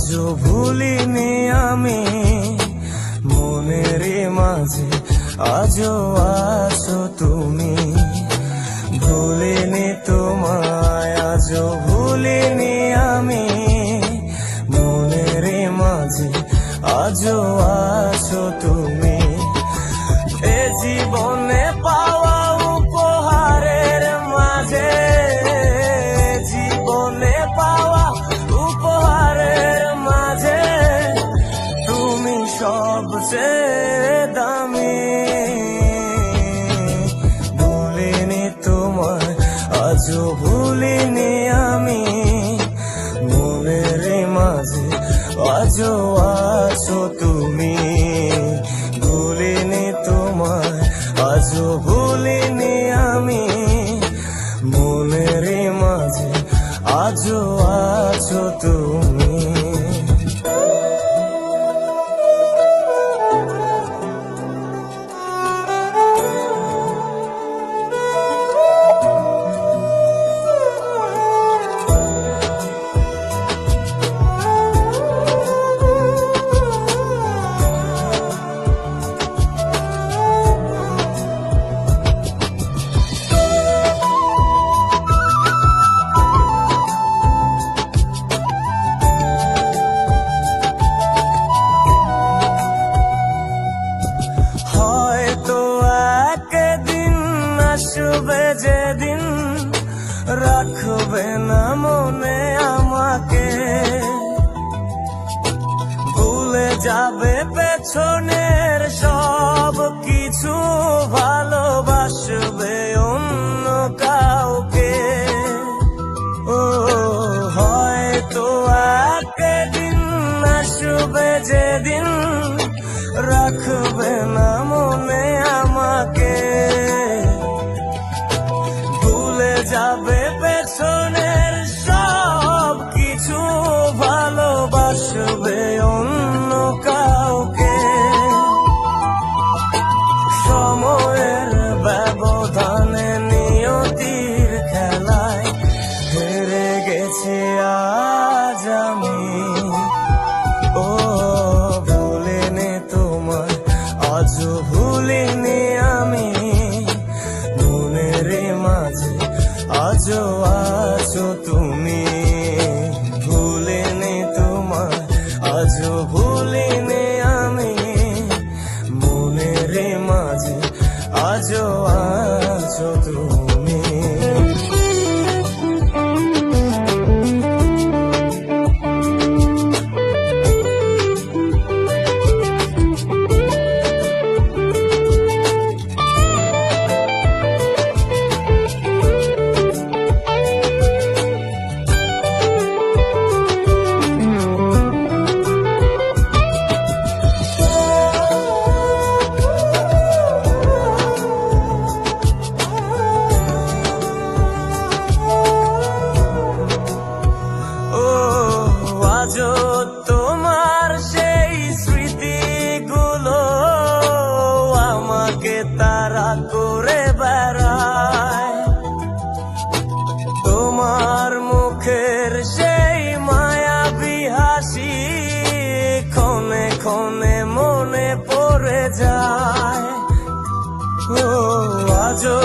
আজও ভুলিনি আমি, মনের মাঝে আজও আছো তুমি। ভুলিনি তোমায়, আজও ভুলিনি আমি, মনের মাঝে আজও আছো তুমি। এ জীবনে পাওয়া উপহারের মাঝে, জীবনে পাওয়া উপহারের মাঝে তুমি সবচেয়ে দামি। ভুলিনি তোমায়, আজও ভুলিনি আমি, মনের মাঝে আজও আছো তুমি। ভুলিনি তোমায়, আজও ভুলিনি আমি, মনের মাঝে আজও আছো তুমি। আসবে যেদিন রাখবে না মনে আমাকে, ভুলে যাবে পেছনের সব কিছু, ভালোবাসবে অন্য কাউকে। ও হয়তো একদিন আসবে যেদিন রাখবে না মনে আমাকে, যাবে পেছনের সব কিছু, ভালোবাসবে অন্য কাউকে। সময়ের ব্যবধানে নিয়তির খেলায় হেরে গেছি আজ আমি। ও ভুলিনি তোমায়, আজও ভুলিনি আমি, মনের মাঝে আজও আছো তুমি। ভুলিনি তোমায়, আজও ভুলিনি আমি, মনের মাঝে আজও আছো তুমি। আজও তোমার সেই স্মৃতিগুলো আমাকে তাড়া করে বেড়ায়, তোমার মুখের সেই মায়াবী হাসি ক্ষণে ক্ষণে মনে পড়ে যায়। ও আজও